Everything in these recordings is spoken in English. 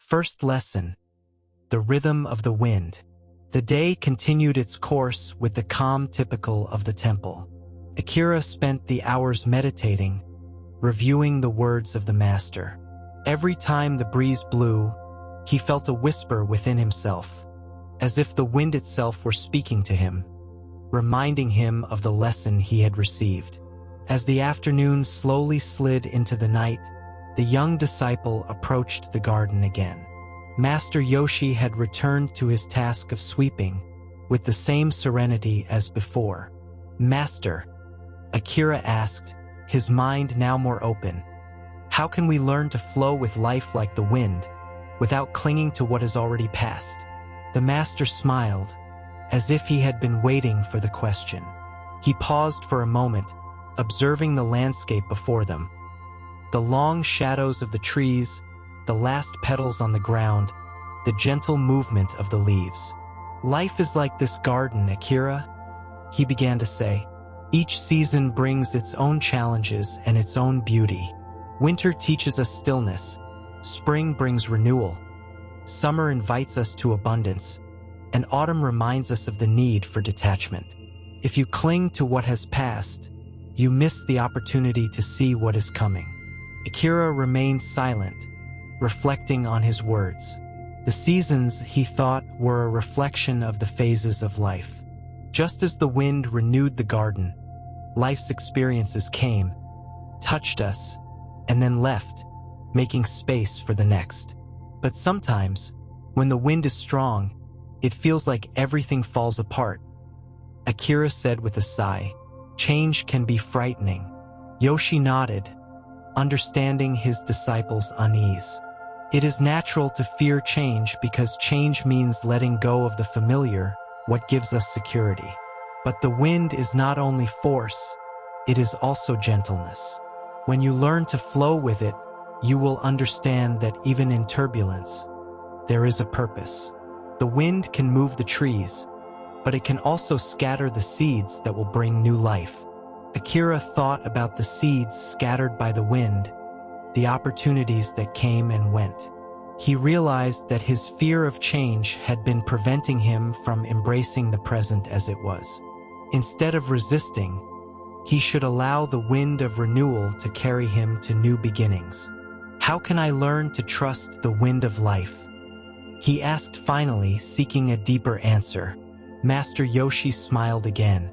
First lesson: the rhythm of the wind. The day continued its course with the calm typical of the temple. Akira spent the hours meditating, reviewing the words of the master. Every time the breeze blew, he felt a whisper within himself, as if the wind itself were speaking to him, reminding him of the lesson he had received. As the afternoon slowly slid into the night, the young disciple approached the garden again. Master Yoshi had returned to his task of sweeping with the same serenity as before. "Master," Akira asked, his mind now more open, "how can we learn to flow with life like the wind, without clinging to what has already passed?" The master smiled, as if he had been waiting for the question. He paused for a moment, observing the landscape before them. The long shadows of the trees, the last petals on the ground, the gentle movement of the leaves. "Life is like this garden, Akira," he began to say. "Each season brings its own challenges and its own beauty. Winter teaches us stillness, spring brings renewal, summer invites us to abundance, and autumn reminds us of the need for detachment. If you cling to what has passed, you miss the opportunity to see what is coming." Akira remained silent, reflecting on his words. The seasons, he thought, were a reflection of the phases of life. Just as the wind renewed the garden, life's experiences came, touched us, and then left, making space for the next. But sometimes, when the wind is strong, it feels like everything falls apart. Akira said with a sigh, "Change can be frightening." Yoshi nodded, understanding his disciple's unease. It is natural to fear change because change means letting go of the familiar, what gives us security. But the wind is not only force, it is also gentleness. When you learn to flow with it, you will understand that even in turbulence, there is a purpose. The wind can move the trees, but it can also scatter the seeds that will bring new life. Akira thought about the seeds scattered by the wind, the opportunities that came and went. He realized that his fear of change had been preventing him from embracing the present as it was. Instead of resisting, he should allow the wind of renewal to carry him to new beginnings. "How can I learn to trust the wind of life?" he asked finally, seeking a deeper answer. Master Yoshi smiled again,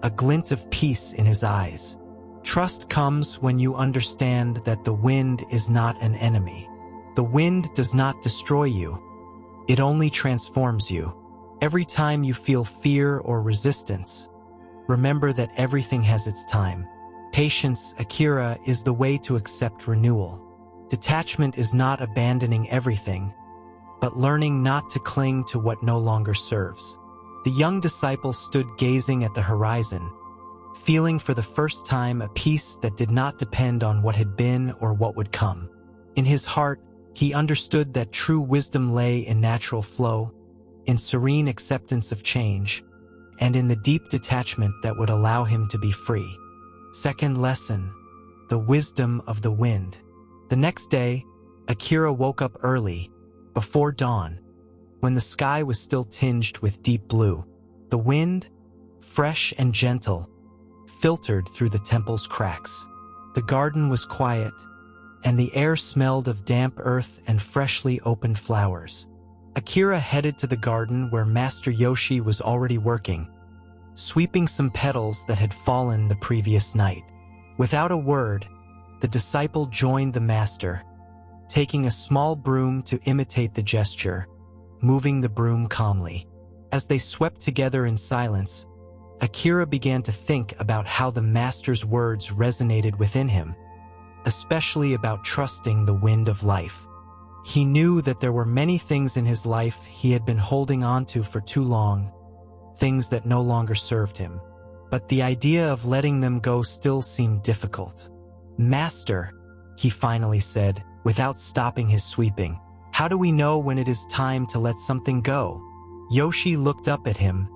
a glint of peace in his eyes. "Trust comes when you understand that the wind is not an enemy. The wind does not destroy you. It only transforms you. Every time you feel fear or resistance, remember that everything has its time. Patience, Akira, is the way to accept renewal. Detachment is not abandoning everything, but learning not to cling to what no longer serves." The young disciple stood gazing at the horizon, feeling for the first time a peace that did not depend on what had been or what would come. In his heart, he understood that true wisdom lay in natural flow, in serene acceptance of change, and in the deep detachment that would allow him to be free. Second lesson: the wisdom of the wind. The next day, Akira woke up early, before dawn, when the sky was still tinged with deep blue. The wind, fresh and gentle, filtered through the temple's cracks. The garden was quiet, and the air smelled of damp earth and freshly opened flowers. Akira headed to the garden where Master Yoshi was already working, sweeping some petals that had fallen the previous night. Without a word, the disciple joined the master, taking a small broom to imitate the gesture, moving the broom calmly. As they swept together in silence, Akira began to think about how the master's words resonated within him, especially about trusting the wind of life. He knew that there were many things in his life he had been holding on to for too long, things that no longer served him. But the idea of letting them go still seemed difficult. "Master," he finally said, without stopping his sweeping, "how do we know when it is time to let something go?" Yoshi looked up at him,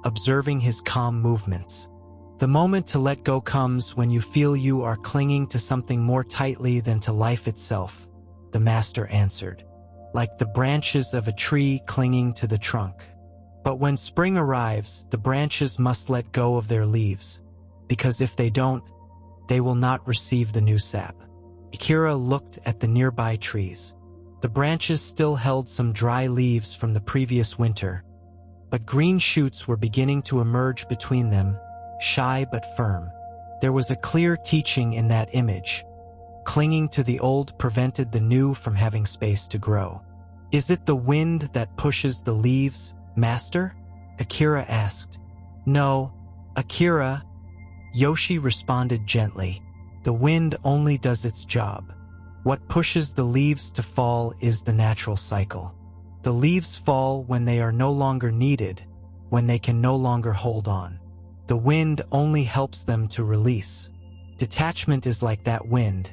observing his calm movements. "The moment to let go comes when you feel you are clinging to something more tightly than to life itself," the master answered. like the branches of a tree clinging to the trunk. But when spring arrives, the branches must let go of their leaves, because if they don't, they will not receive the new sap. Akira looked at the nearby trees. The branches still held some dry leaves from the previous winter, but green shoots were beginning to emerge between them, shy but firm. There was a clear teaching in that image. Clinging to the old prevented the new from having space to grow. "Is it the wind that pushes the leaves, Master?" Akira asked. "No, Akira," Yoshi responded gently. "The wind only does its job. What pushes the leaves to fall is the natural cycle. The leaves fall when they are no longer needed, when they can no longer hold on. The wind only helps them to release. Detachment is like that wind.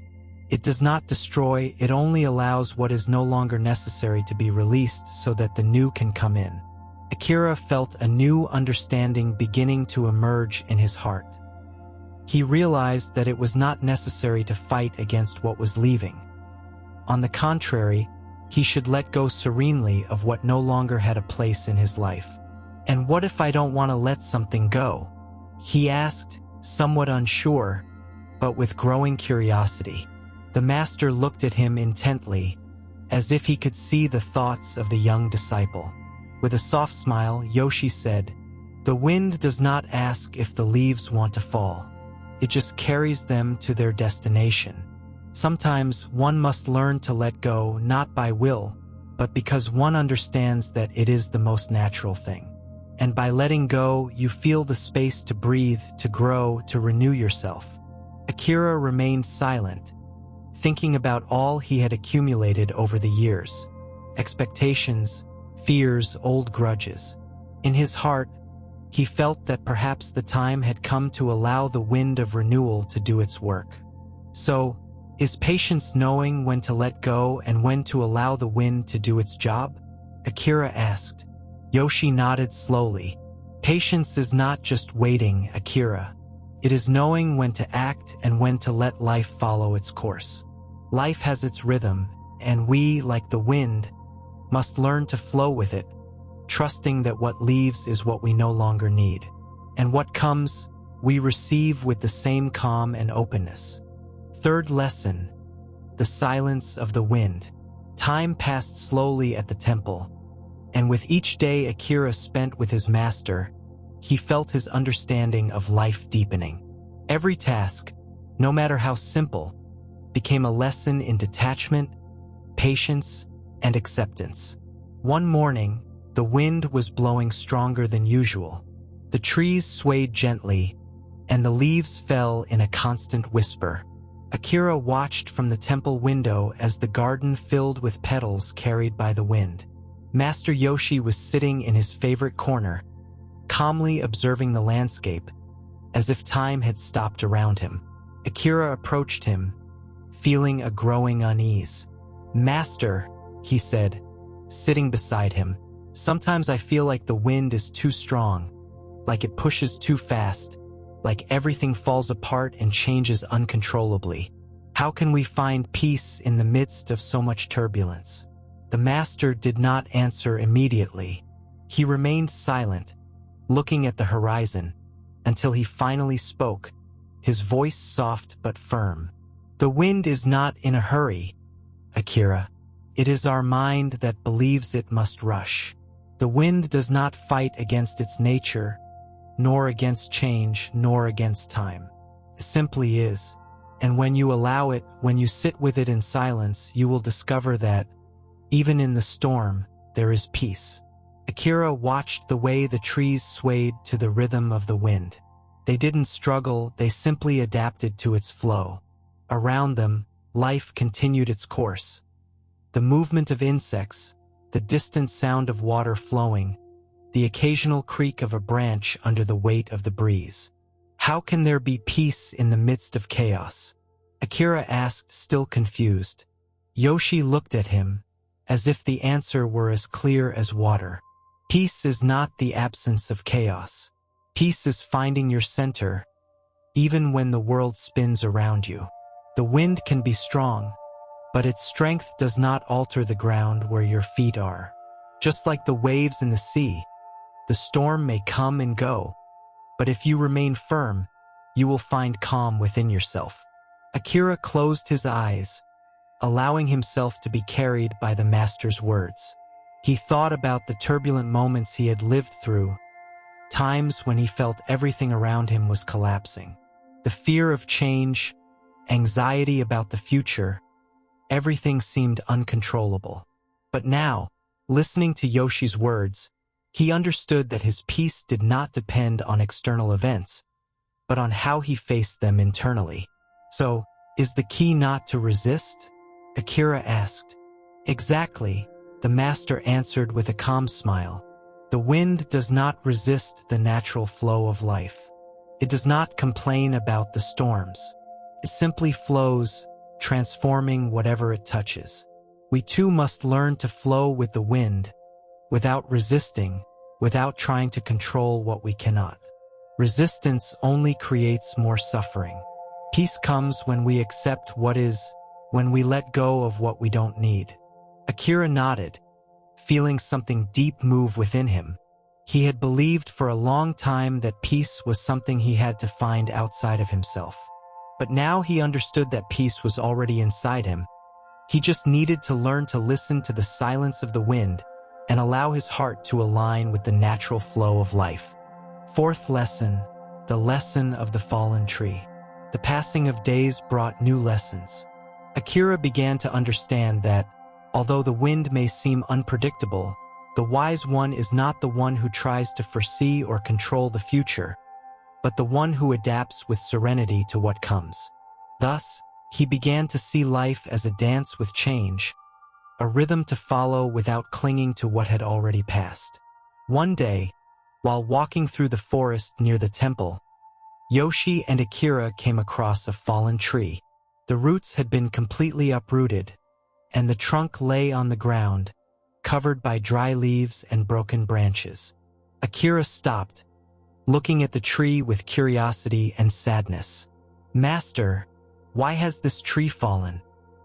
It does not destroy, it only allows what is no longer necessary to be released so that the new can come in." Akira felt a new understanding beginning to emerge in his heart. He realized that it was not necessary to fight against what was leaving. On the contrary, he should let go serenely of what no longer had a place in his life. "And what if I don't want to let something go?" he asked, somewhat unsure, but with growing curiosity. The master looked at him intently, as if he could see the thoughts of the young disciple. With a soft smile, Yoshi said, "The wind does not ask if the leaves want to fall. It just carries them to their destination. Sometimes one must learn to let go not by will, but because one understands that it is the most natural thing. And by letting go, you feel the space to breathe, to grow, to renew yourself." Akira remained silent, thinking about all he had accumulated over the years. Expectations, fears, old grudges. In his heart, he felt that perhaps the time had come to allow the wind of renewal to do its work. So, is patience knowing when to let go and when to allow the wind to do its job? Akira asked. Yoshi nodded slowly. Patience is not just waiting, Akira. It is knowing when to act and when to let life follow its course. Life has its rhythm, and we, like the wind, must learn to flow with it, trusting that what leaves is what we no longer need. And what comes, we receive with the same calm and openness. Third lesson, the silence of the wind. Time passed slowly at the temple, and with each day Akira spent with his master, he felt his understanding of life deepening. Every task, no matter how simple, became a lesson in detachment, patience, and acceptance. One morning, the wind was blowing stronger than usual. The trees swayed gently, and the leaves fell in a constant whisper. Akira watched from the temple window as the garden filled with petals carried by the wind. Master Yoshi was sitting in his favorite corner, calmly observing the landscape, as if time had stopped around him. Akira approached him, feeling a growing unease. "Master," he said, sitting beside him, "sometimes I feel like the wind is too strong, like it pushes too fast, like everything falls apart and changes uncontrollably. How can we find peace in the midst of so much turbulence?" The master did not answer immediately. He remained silent, looking at the horizon, until he finally spoke, his voice soft but firm. "The wind is not in a hurry, Akira. It is our mind that believes it must rush. The wind does not fight against its nature, nor against change, nor against time. It simply is. And when you allow it, when you sit with it in silence, you will discover that, even in the storm, there is peace." Akira watched the way the trees swayed to the rhythm of the wind. They didn't struggle, they simply adapted to its flow. Around them, life continued its course. The movement of insects, the distant sound of water flowing, the occasional creak of a branch under the weight of the breeze. How can there be peace in the midst of chaos? Akira asked, still confused. Yoshi looked at him, as if the answer were as clear as water. Peace is not the absence of chaos. Peace is finding your center, even when the world spins around you. The wind can be strong, but its strength does not alter the ground where your feet are. Just like the waves in the sea, the storm may come and go, but if you remain firm, you will find calm within yourself. Akira closed his eyes, allowing himself to be carried by the master's words. He thought about the turbulent moments he had lived through, times when he felt everything around him was collapsing. The fear of change, anxiety about the future, everything seemed uncontrollable. But now, listening to Yoshi's words, he understood that his peace did not depend on external events, but on how he faced them internally. So, is the key not to resist? Akira asked. Exactly, the master answered with a calm smile. The wind does not resist the natural flow of life. It does not complain about the storms. It simply flows, transforming whatever it touches. We too must learn to flow with the wind, without resisting, without trying to control what we cannot. Resistance only creates more suffering. Peace comes when we accept what is, when we let go of what we don't need. Akira nodded, feeling something deep move within him. He had believed for a long time that peace was something he had to find outside of himself. But now he understood that peace was already inside him. He just needed to learn to listen to the silence of the wind and allow his heart to align with the natural flow of life. Fourth lesson, the lesson of the fallen tree. The passing of days brought new lessons. Akira began to understand that, although the wind may seem unpredictable, the wise one is not the one who tries to foresee or control the future, but the one who adapts with serenity to what comes. Thus, he began to see life as a dance with change, a rhythm to follow without clinging to what had already passed. One day, while walking through the forest near the temple, Yoshi and Akira came across a fallen tree. The roots had been completely uprooted, and the trunk lay on the ground, covered by dry leaves and broken branches. Akira stopped, looking at the tree with curiosity and sadness. "Master, why has this tree fallen?"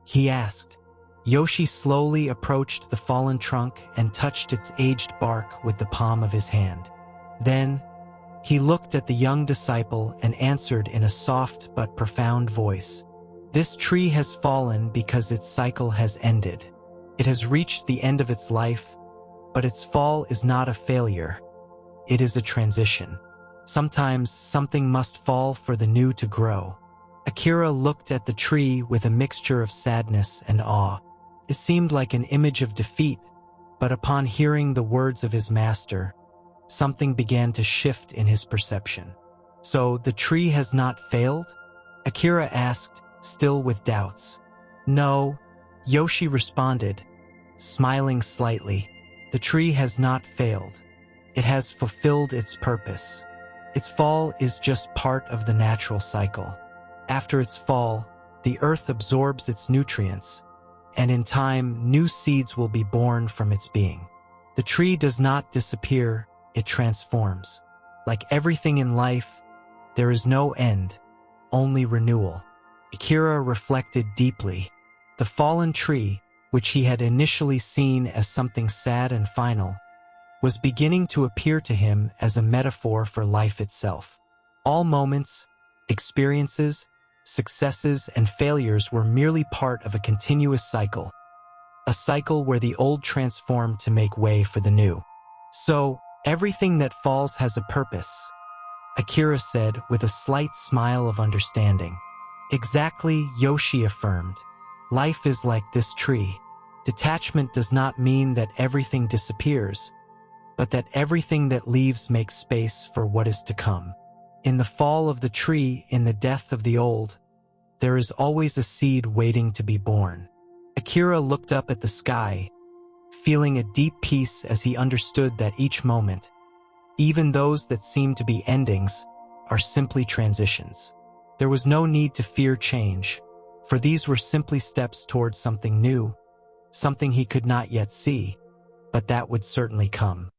he asked. Yoshi slowly approached the fallen trunk and touched its aged bark with the palm of his hand. Then, he looked at the young disciple and answered in a soft but profound voice. "This tree has fallen because its cycle has ended. It has reached the end of its life, but its fall is not a failure. It is a transition. Sometimes something must fall for the new to grow." Akira looked at the tree with a mixture of sadness and awe. It seemed like an image of defeat, but upon hearing the words of his master, something began to shift in his perception. "So the tree has not failed?" Akira asked, still with doubts. "No," Yoshi responded, smiling slightly. "The tree has not failed. It has fulfilled its purpose. Its fall is just part of the natural cycle. After its fall, the earth absorbs its nutrients, and in time, new seeds will be born from its being. The tree does not disappear, it transforms. Like everything in life, there is no end, only renewal." Akira reflected deeply. The fallen tree, which he had initially seen as something sad and final, was beginning to appear to him as a metaphor for life itself. All moments, experiences, successes, and failures were merely part of a continuous cycle, a cycle where the old transformed to make way for the new. "So, everything that falls has a purpose," Akira said with a slight smile of understanding. "Exactly," Yoshi affirmed. "Life is like this tree. Detachment does not mean that everything disappears, but that everything that leaves makes space for what is to come. In the fall of the tree, in the death of the old, there is always a seed waiting to be born." Akira looked up at the sky, feeling a deep peace as he understood that each moment, even those that seem to be endings, are simply transitions. There was no need to fear change, for these were simply steps towards something new, something he could not yet see, but that would certainly come.